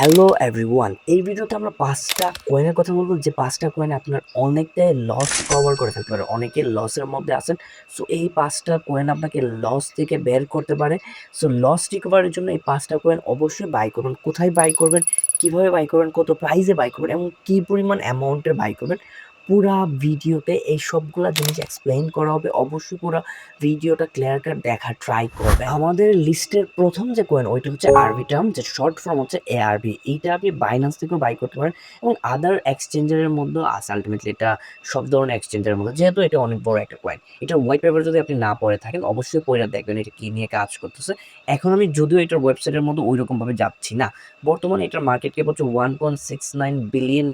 Hello everyone, এই ভিডিওতে আমরা 5টা কয়েনের কথা বলবো যে 5টা কয়েন আপনার অনেকটাই লস কভার করে ফেলতে পারে। অনেকে লসের মধ্যে আছেন, সো এই 5টা কয়েন আপনাকে লস থেকে বের করতে পারে। সো লস রিকভারির জন্য এই 5টা কয়েন অবশ্যই বাই করবেন। কোথায় বাই করবেন, কিভাবে বাই করবেন, কত প্রাইসে বাই করবেন এবং কি পরিমাণ অ্যামাউন্টের বাই করবেন, পুরা ভিডিওতে এই সবগুলা জিনিস এক্সপ্লেইন করা হবে। অবশ্যই পুরা ভিডিওটা ক্লিয়ার কাট দেখা ট্রাই করবেন। আমাদের লিস্টের প্রথম যে কয়েন ওইটা হচ্ছে আরবিটার্ম, যে শর্ট ফর্ম হচ্ছে এআরবি। এইটা আপনি বাইন্যান্স থেকেও বাই করতে পারেন এবং আদার এক্সচেঞ্জারের মধ্যেও আছে। আলটিমেটলি এটা সব ধরনের এক্সচেঞ্জারের মধ্যে, যেহেতু এটা অনেক বড় একটা কয়েন, এটা হোয়াইট পেপার যদি আপনি না পড়ে থাকেন অবশ্যই পড়ে দেখবেন এটা কি নিয়ে কাজ করতেছে। এখন আমি যদিও এটার ওয়েবসাইটের মধ্যে ওই রকম ভাবে যাচ্ছি না, বর্তমানে এটার মার্কেট ক্যাপ হচ্ছে $1.69 বিলিয়ন।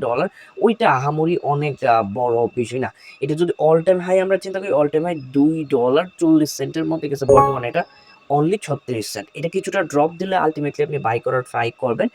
ওইটা আহামরি অনেক বড় বিষয় না। এটা যদি অল টাইম হাই আমরা চিন্তা করি, অল টাইম হাই $2.40 মধ্যে গেছে, বর্তমানে এটা অনলি 36 সেন্ট। এটা কিছুটা ড্রপ দিলে আলটিমেটলি আপনি বাই করার ট্রাই করবেন।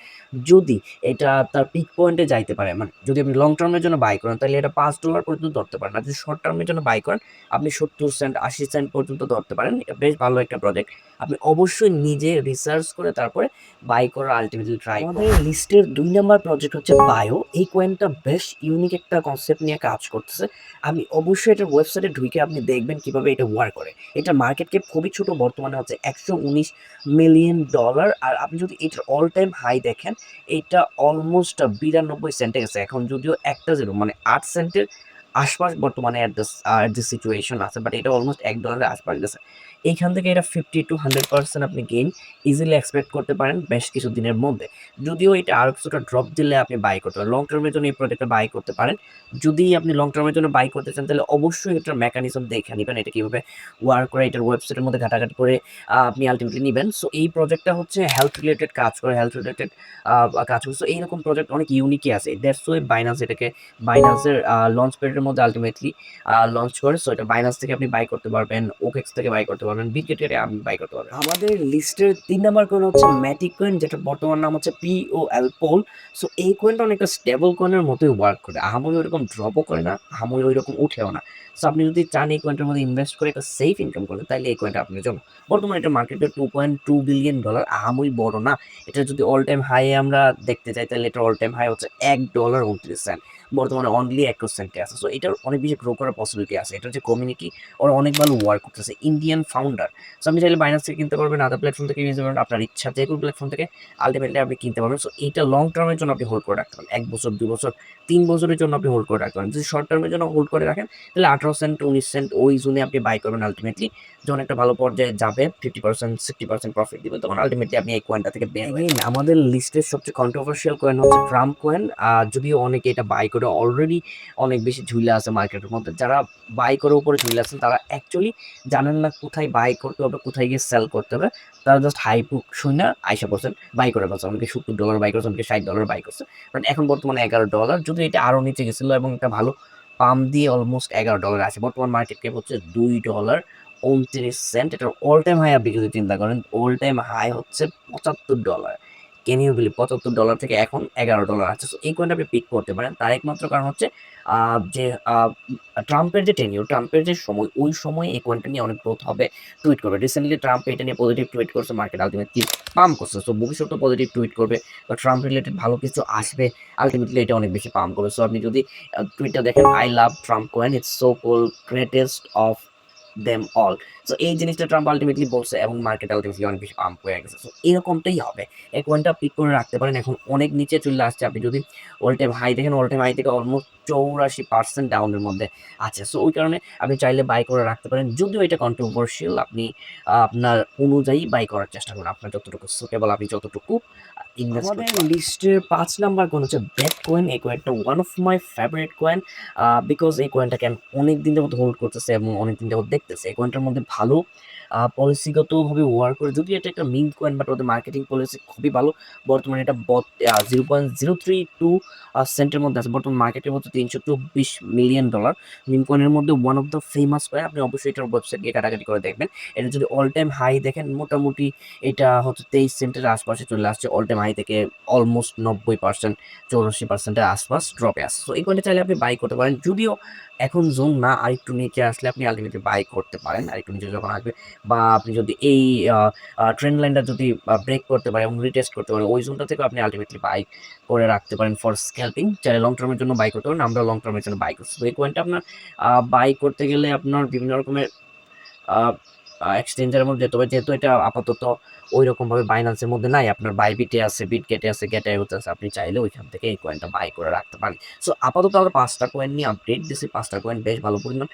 যদি এটা তার পিক পয়েন্টে যাইতে পারে, মানে যদি আপনি লং টার্মের জন্য বাই করেন তাহলে এটা $5 পর্যন্ত ধরতে পারেন। আর যদি শর্ট টার্মের জন্য বাই করেন আপনি 70 সেন্ট 80 সেন্ট পর্যন্ত ধরতে পারেন। এটা বেশ ভালো একটা প্রজেক্ট। আপনি অবশ্যই নিজে রিসার্চ করে তারপরে বাই করার আলটিমেটলি ট্রাই করুন। আমাদের লিস্টের 2 নম্বর প্রজেক্ট হচ্ছে বায়ো। এই কয়েনটা বেশ ইউনিক একটা কনসেপ্ট নিয়ে কাজ করতেছে। আমি অবশ্যই এটার ওয়েবসাইটে ঢুকে আপনি দেখবেন কিভাবে এটা ওয়ার্ক করে। এটা মার্কেট ক্যাপ খুবই ছোট, বর্তমানে হচ্ছে $119 মিলিয়ন। আর আপনি যদি এটার অল টাইম হাই দেখেন, এটা অলমোস্ট 92 সেন্টে গেছে। এখন যদিও একটা জিরো মানে 8 সেন্টের আশপাশ বর্তমানে অ্যাট দ্য সিচুয়েশন আছে, বাট এটা অলমোস্ট $1 আশপাশ গেছে। এইখান থেকে এটা 50 to 100% আপনি গেইন ইজিলি এক্সপেক্ট করতে পারেন বেশ কিছু দিনের মধ্যে। যদিও এটা আরো কিছুটা ড্রপ দিলে আপনি বাই করতে পারেন, লং টার্মের জন্য এই প্রজেক্টটা বাই করতে পারেন। যদি আপনি লং টার্মের জন্য বাই করতে চান তাহলে অবশ্যই এটার মেকানিজম দেখে নেবেন, এটা কিভাবে ওয়ার্ক করে, এটার ওয়েবসাইটের মধ্যে ঘাটাঘাটি করে আপনি আলটিমেটলি নেবেন। সো এই প্রজেক্টটা হচ্ছে হেলথ রিলেটেড কাজ করে, হেলথ রিলেটেড কাজ করে। সো এইরকম প্রজেক্ট অনেক ইউনিকই আছে। দ্যাটস ওয়াই বাইন্যান্স এটাকে বাইন্যান্সের লঞ্চ পিরিয়ডের মধ্যে আলটিমেটলি লঞ্চ করে। সো এটা বাইন্যান্স থেকে আপনি বাই করতে পারবেন, ওকেক্স থেকে বাই করতে পারবেন, বিটগেট থেকে আপনি বাই করতে পারবেন। আমাদের লিস্টের 3 নম্বর কয়েন হচ্ছে ম্যাটিক কয়েন, যেটা বর্তমান নাম হচ্ছে POL পোল। সো এই কয়েনটা অনেকটা স্টেবল কয়েনের মতোই ওয়ার্ক করে, আহামরি ওইরকম ড্রপও করে না, আহামরি ওইরকম উঠেও না। সো আপনি যদি চান এই কয়েনটার মধ্যে ইনভেস্ট করে একটা সেফ ইনকাম করতে, তাহলে এই কয়েনটা আপনার জন্য। বর্তমানে এটা মার্কেটে $2.2 বিলিয়ন, আহামরি বড় না। এটা যদি অল টাইম হাই আমরা দেখতে চাই তাহলে এটা অল টাইম হাই হচ্ছে $1.29। বর্তমানে অনলি 21 সেন্টে আছে। সো এটার অনেক বেশি গ্রো করার পসিবিলিটি আছে। এটার যে কমিউনিটি ওরা অনেক ভালো ওয়ার্ক করতেছে, ইন্ডিয়ান ফাউন্ডার। সো আপনি চাইলে বাইন্যান্স থেকে কিনতে পারবেন, আদার প্ল্যাটফর্ম থেকে কিনতে পারবেন, আপনার ইচ্ছা যে কোনো প্ল্যাটফর্ম থেকে আলটিমেটলি আপনি কিনতে পারবেন। সো এইটা লং টার্মের জন্য আপনি হোল্ড করে রাখতে পারেন, 1 বছর 2 বছর 3 বছরের জন্য আপনি হোল্ড করে রাখতে পারেন। যদি শর্ট টার্মের জন্য হোল্ড করে রাখেন তাহলে 18 সেন্ট 19 সেন্ট ওই জোনে আপনি বাই করবেন। আলটিমেটলি যখন একটা ভালো পর্যায়ে যাবে, 50% 60% প্রফিট দিবে, তখন আলটিমেটলি আপনি এই কয়েনটা থেকে বের হবেন। আমাদের লিস্টের সবচেয়ে কন্ট্রোভার্সিয়াল কয়েন হচ্ছে ট্রাম্প কয়েন। যদিও অনেকে এটা বাই করে অলরেডি অনেক বেশি ঝুলে আছে মার্কেটের মধ্যে। যারা বাই করে উপরে ঝুলে আছেন তারা অ্যাকচুয়ালি জানেন না কোথায় বাই করতে হবে, কোথায় গিয়ে সেল করতে হবে। তারা জাস্ট হাইপ শুনে আইসা করছেন, বাই করে ফেলছে। অনেকে $70 বাই করছে, অনেকে $60 বাই করছে। বাট এখন বর্তমানে $11, যদি এটা আরো নিচে গেছিল এবং একটা ভালো পাম্প দিয়ে অলমোস্ট $11 আছে। বর্তমান মার্কেট ক্যাপ হচ্ছে $2.29। এটার অল টাইম হাই আপনি যদি চিন্তা করেন, অল টাইম হাই হচ্ছে $75। ক্যান ইউ বিলিভ, $75 থেকে এখন $11 আছে। সো এই কয়েনটা আপনি পিক করতে পারেন। তার একমাত্র কারণ হচ্ছে যে ট্রাম্পের যে টেনিউর, ট্রাম্পের যে সময়, ওই সময় এই কয়েনটা নিয়ে অনেক গ্রোথ হবে, টুইট করবে। রিসেন্টলি ট্রাম্প এটা নিয়ে পজিটিভ টুইট করছে, মার্কেট আলটিমেটলি পাম্প করছে। সো ভবিষ্যতে পজিটিভ টুইট করবে বা ট্রাম্প রিলেটেড ভালো কিছু আসবে, আলটিমেটলি এটা অনেক বেশি পাম্প করবে। সো আপনি যদি টুইটটা দেখেন, I love Trump coin, it's so cool greatest of them all. So এই জিনিসটা ট্রাম্প আলটিমেটলি বলছে এবং মার্কেট আলটিমেটলি অনেক বেশি পাম্প হয়ে গেছে। সো এরকমটাই হবে। এই কয়েনটা পিক করে রাখতে পারেন। এখন অনেক নিচে চলে আসছে, আপনি যদি অল টাইম হাই দেখেন, অল টাইম হাই থেকে অলমোস্ট 84% ডাউনের মধ্যে আছে। সো ওই কারণে আপনি চাইলে বাই করে রাখতে পারেন। যদিও এটা কন্ট্রোভার্সিয়াল, আপনি আপনার অনুযায়ী বাই করার চেষ্টা করুন, আপনার যতটুকু সুটেবল, আপনি যতটুকু ইনভেস্ট করতে পারেন। লিস্টের 5 নাম্বার কয়েন হচ্ছে ব্যাট কয়েন। এই কয়েনটা one of my favourite coin, because এই কয়েনটাকে আমি অনেক দিন যাবত হোল্ড করতেছে এবং অনেক দিন যাবত দেখতেছে। এই কয়েনটার মধ্যে ভালো পলিসিগতভাবে ওয়ার্ক করে। যদিও এটা একটা মিম কয়েন, বাট ওদের মার্কেটিং পলিসি খুবই ভালো। বর্তমানে এটা 0.032 সেন্টের মধ্যে আছে। বর্তমান মার্কেটের মধ্যে $324 মিলিয়ন। মিম কয়েনের মধ্যে one of the famous coin. আপনি অবশ্যই এটার ওয়েবসাইট গিয়ে কাটাকাটি করে দেখবেন। এটা যদি অল টাইম হাই দেখেন, মোটামুটি এটা হচ্ছে 23 সেন্টের আশপাশে চলে আসছে। অল টাইম হাই থেকে অলমোস্ট 90% 10% এর আশপাশ ড্রপে আসছে। সো এই কয়েনটা চাইলে আপনি বাই করতে পারেন। যদিও এখন জোন না, আরেকটু নিচে আসলে আপনি আল্টিমেটলি বাই করতে পারেন। আরেকটু নিচে যখন আসবে বা আপনি যদি এই আ আ ট্রেন্ড লাইনটা যদি ব্রেক করতে পারে এবং রিটেস্ট করতে পারে, ওই জোনটা থেকেও আপনি আল্টিমেটলি বাই করে রাখতে পারেন ফর স্ক্যাল্পিং। চাইলে লং টার্ম এর জন্য বাই করতে পারেন। আমরা লং টার্ম এর জন্য বাই করছি। তো এই কয়েনটা আপনার বাই করতে গেলে আপনার বিভিন্ন রকমের আ আ এক্সচেঞ্জের মধ্যে যেতে হবে। যেহেতু এটা আপাতত ঐরকমভাবে বাইন্যান্সের মধ্যে নাই। আপনার বাইবিটে আছে, বিটগেটে আছে, গেটাইওতে আছে। আপনি চাইলে ওইখান থেকে এই কয়েনটা বাই করে রাখতে পারেন। সো আপাতত আমরা ৫ টা কয়েন নিয়ে আপডেট দিছি। ৫ টা কয়েন বেশ ভালো পরিমাণ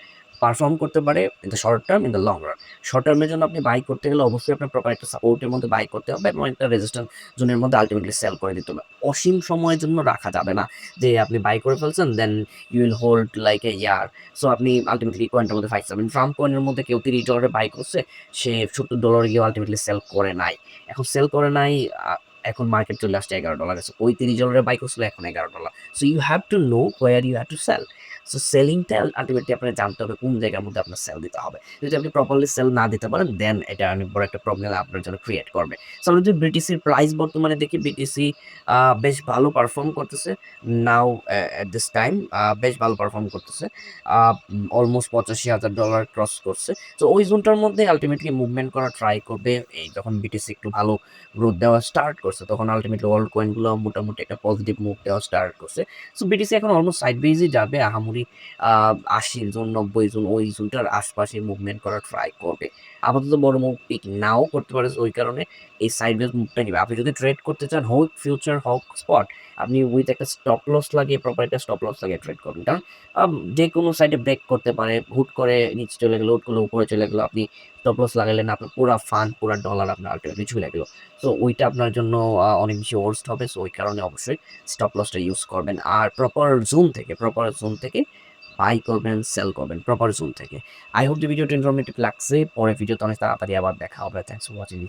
পারফর্ম করতে পারে in the short term, in the long run. Short term এর জন্য আপনি বাই করতে গেলে অবশ্যই আপনার প্রপার একটা সাপোর্ট এর মধ্যে বাই করতে হবে এবং একটা রেজিস্ট্যান্স জোনের মধ্যে আল্টিমেটলি সেল করে দিতে হবে। অসীম সময়ের জন্য রাখা যাবে না। যে আপনি বাই করে ফেলছেন, then you will hold like a year. So আপনি আল্টিমেটলি কয়েনটার মধ্যে ফাইট যাবেন। ট্রাম্প কয়েনের মধ্যে কেউ $30 বাই করছে, সে $70 গিয়ে আল্টিমেটলি সেল করে নাই। এখন সেল করে নাই, আ এখন মার্কেট চলে আসছে $11 এ। সো ওই $30 বাই করছিল, এখন $11। So you have to know where you have to sell. So সেলিংটা আল্টিমেটলি আপনার জানতে হবে কোন জায়গার মধ্যে আপনার সেল দিতে হবে। যদি আপনি প্রপারলি সেল না দিতে পারেন, দেন এটা অনেক বড় একটা প্রবলেম আপনার জন্য ক্রিয়েট করবে। সো আমরা যদি বিটিসির প্রাইস বর্তমানে দেখি, বিটিসি বেশ ভালো পারফর্ম করতেছে। নাও এট দিস টাইম বেশ ভালো পারফর্ম করতেছে। অলমোস্ট $85,000 ক্রস করছে। তো ওই জোনটার মধ্যে আল্টিমেটলি মুভমেন্ট করা ট্রাই করবে। এই যখন বিটিসি একটু ভালো গ্রোথ দেওয়া স্টার্ট করছে, তখন আল্টিমেটলি অল্ট কয়েন গুলো মোটামুটি একটা পজিটিভ মুভ দেওয়া স্টার্ট করছে। সো বিটিসি এখন অলমোস্ট সাইডওয়েজই যাবে। আহামরি ৮০ জোন, ৯০ জোন, ওই জোনটার আশপাশে মুভমেন্ট করা ট্রাই করবে। আপাতত বড় মুভ পিক নাও করতে পারে। ওই কারণে এই সাইডওয়েজ মুভটা নিবে। আপনি যদি ট্রেড করতে চান, হোক ফিউচার হোক স্পট, আপনি উইথ একটা স্টপ লস লাগিয়ে, প্রপার একটা স্টপ লস লাগিয়ে ট্রেড করবেন। কারণ যে কোনো সাইডে ব্রেক করতে পারে। হুট করে নিচে চলে গেল, হুট করে উপরে চলে গেল। আপনি স্টপ লস লাগাইলেন, আপনার পুরা ফান্ড, পুরা ডলার আপনার আল্টিমেটলি চলে গেল। সো ওইটা আপনার জন্য অনেক বেশি ওয়ার্স্ট হবে। সো ওই কারণে অবশ্যই স্টপ লসটা ইউজ করবেন। আর প্রপার জোন থেকে বাই করবেন, সেল করবেন প্রপার জোন থেকে। আই হোপ যে ভিডিওটা ইনফরমেটিভ লাগছে। পরের ভিডিওতে অনেক তাড়াতাড়ি আবার দেখা হবে। Thanks for watching.